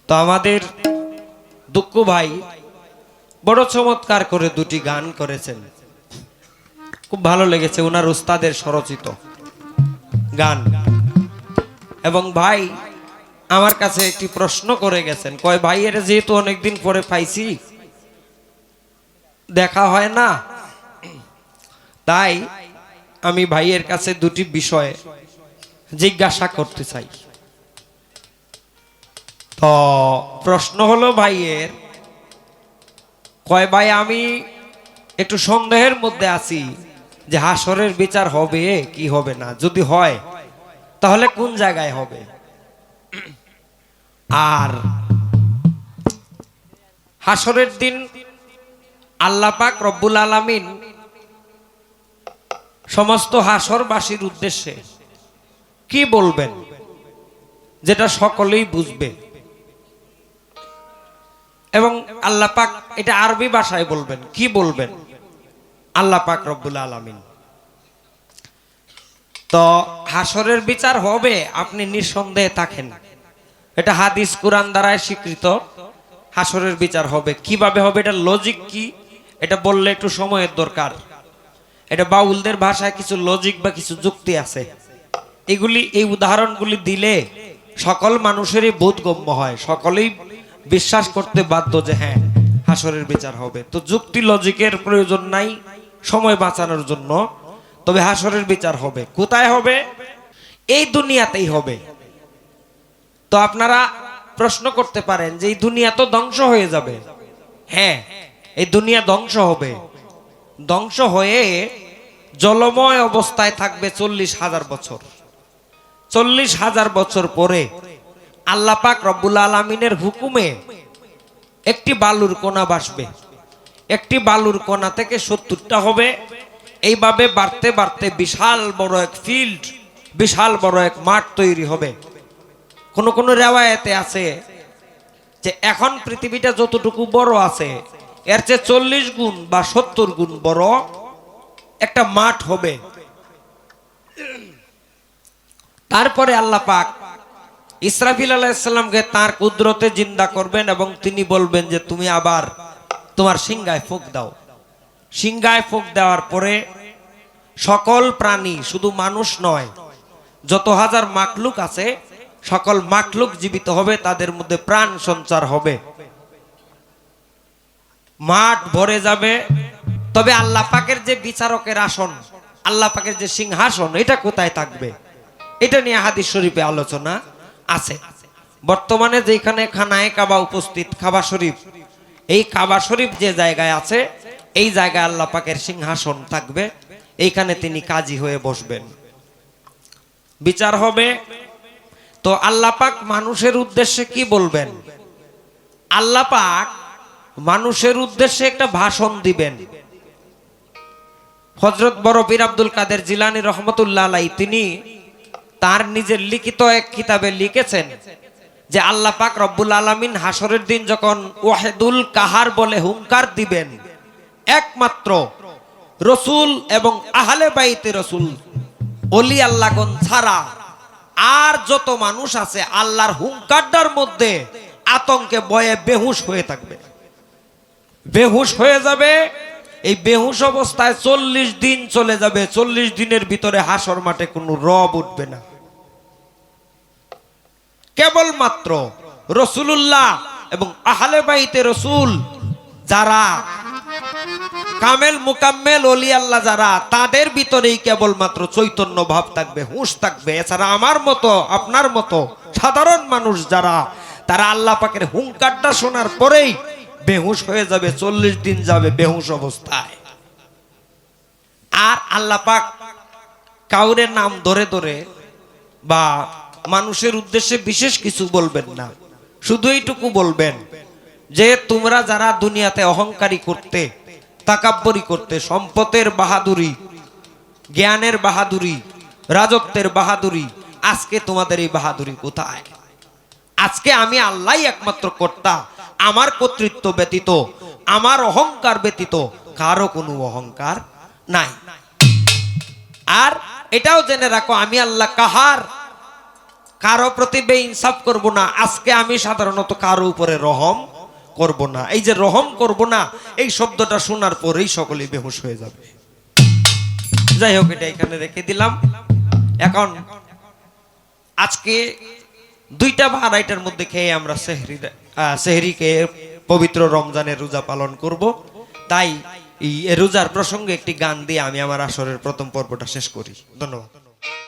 তো আমাদের দুঃখু ভাই বড় চমৎকার করে দুটি গান করেছেন, খুব ভালো লেগেছে ওনার উস্তাদের স্বরচিত গান। এবং ভাই আমার কাছে একটি প্রশ্ন করে গেছেন, কয় ভাই এর যেহেতু অনেকদিন পরে পাইছি, দেখা হয় না, তাই আমি ভাইয়ের কাছে দুটি বিষয়ে জিজ্ঞাসা করতে চাই। তো প্রশ্ন হলো ভাইয়ের, কয় ভাই আমি একটু সন্দেহের মধ্যে আছি যে হাসরের বিচার হবে কি হবে না, যদি হয় তাহলে কোন জায়গায় হবে, আর হাসরের দিন আল্লাহ পাক রব্বুল আলামিন সমস্ত হাসরবাসীর উদ্দেশ্যে কি বলবেন যেটা সকলেই বুঝবে, এবং আল্লাহ পাক এটা আরবি ভাষায় বলবেন, কি বলবেন আল্লাহ পাক রব্বুল আলামিন। তো হাসরের বিচার হবে আপনি নিঃসন্দেহে থাকেন, এটা হাদিস কুরআন দ্বারা স্বীকৃত, হাসরের বিচার হবে। কিভাবে হবে, এটা লজিক কি, এটা বললে একটু সময়ের দরকার। এটা বাউলদের ভাষায় কিছু লজিক বা কিছু যুক্তি আছে, এগুলি এই উদাহরণগুলি দিলে সকল মানুষেরই বোধগম্য হয়, সকলেই বিশ্বাস করতে বাধ্য যে হ্যাঁ হাসরের বিচার হবে। তো যুক্তি লজিকের প্রয়োজন নাই সময় বাঁচানোর জন্য, তবে হাসরের বিচার হবে। কোথায় হবে? এই দুনিয়াতেই হবে। তো আপনারা প্রশ্ন করতে পারেন যে এই দুনিয়া তো ধ্বংস হয়ে যাবে। হ্যাঁ, এই দুনিয়া ধ্বংস হবে, ধ্বংস হয়ে জলময় অবস্থায় থাকবে 40,000 বছর। 40,000 বছর পরে আল্লাহ পাক রব্বুল আলামিনের হুকুমে একটি বালুর কণা ভাসবে, একটি বালুর কণা থেকে 70টা হবে, এইভাবে বাড়তে বাড়তে বিশাল বড় এক ফিল্ড, বিশাল বড় এক মাঠ তৈরি হবে। কোন কোন রিওয়ায়াতে আছে যে এখন পৃথিবীটা যতটুকু বড় আছে এর চেয়ে 40 গুণ বা 70 গুণ বড় একটা মাঠ হবে। তারপরে আল্লাহ পাক ইসরাফিল আলাইহিস সালামকে তার কুদরতে জিন্দা করবেন এবং তিনি বলবেন যে তুমি আবার তোমার সিংহায় ফুঁক দাও। সিংহায় ফুঁক দেওয়ার পরে সকল প্রাণী, শুধু মানুষ নয়, যত হাজার মাখলুক আছে সকল মাখলুক জীবিত হবে, তাদের মধ্যে প্রাণ সঞ্চার হবে, মাঠ ভরে যাবে। তবে আল্লাহ পাকের যে বিচারকের আসন, আল্লাহ পাকের যে সিংহাসন, এটা কোথায় থাকবে, এটা নিয়ে হাদিস শরীফে আলোচনা আছে। বর্তমানে যেখানে খানায়ে কাবা উপস্থিত কাবা শরীফ, এই কাবা শরীফ যে জায়গায় আছে এই জায়গায় আল্লাহ পাকের সিংহাসন থাকবে, এইখানে তিনি কাজী হয়ে বসবেন, বিচার হবে। তো আল্লাহ পাক মানুষের উদ্দেশ্যে কি বলবেন? আল্লাহ পাক মানুষের উদ্দেশ্যে একটা ভাষণ দিবেন। হযরত বড় পীর আব্দুল কাদের জিলানী রহমতুল্লাহ আলাইহি তিনি তার নিজের লিখিত এক কিতাবে লিখেছেন যে আল্লাহ পাক রব্বুল আলামিন হাসরের দিন যখন ওয়াহিদুল কাহার বলে হুঙ্কার দিবেন, একমাত্র রসুল এবং আহলে বাইতে রসুল, ওলি আল্লাহগণ ছাড়া আর যত মানুষ আছে আল্লাহর হুঙ্কারটার মধ্যে আতঙ্কে ভয়ে বেহুশ হয়ে থাকবে, বেহুশ হয়ে যাবে। এই বেহুশ অবস্থায় 40 দিন চলে যাবে, 40 দিনের ভিতরে হাসর মাঠে কোনো রব উঠবে না, কেবলমাত্র রাসূলুল্লাহ এবং আহলে বাইতে রাসূল যারা কামেল মুকাম্মেল ওলি আল্লাহ যারা, তাদের ভিতরেই কেবলমাত্র চৈতন্য ভাব থাকবে, হুঁশ থাকবে। এছাড়া আমার মতো আপনার মতো সাধারণ মানুষ যারা, তারা আল্লাহ পাকের হুঙ্কারটা শোনার পরেই বেহুশ হয়ে যাবে, 40 দিন যাবে বেহুশ অবস্থায়। আর আল্লাহ পাক কাউরে নাম ধরে ধরে বা মানুষের উদ্দেশ্যে বিশেষ কিছু বলবেন না, শুধু এইটুকু বলবেন যে তোমরা যারা দুনিয়াতে অহংকারী করতে, তাকাব্বরি করতে, সম্পদের বাহাদুরি, জ্ঞানের বাহাদুরি, রাজত্বের বাহাদুরি, আজকে তোমাদের এই বাহাদুরি কোথায়? আজকে আমি আল্লাহই একমাত্র কর্তা, আমার কর্তৃত্ব ব্যতীত, আমার অহংকার ব্যতীত কারো কোনো অহংকার নাই। আর এটাও জেনে রাখো আমি আল্লাহ কাহার, কারো প্রতি বেইনসাফ করব না। আজকে আমি সাধারণত কারো উপরে রহম করব না। এই যে রহম করব না, এই শব্দটা শোনার পরেই সকলেই বেহুশ হয়ে যাবে। যাই হোক, এটা এখানে রেখে দিলাম। এখন আজকে 2টা বা 2:30টার মধ্যে খেয়ে আমরা সেহরিকে পবিত্র রমজানের রোজা পালন করব। তাই এই রোজার প্রসঙ্গে একটি গান দিয়ে আমি আমার আসরের প্রথম পর্বটা শেষ করি। ধন্যবাদ।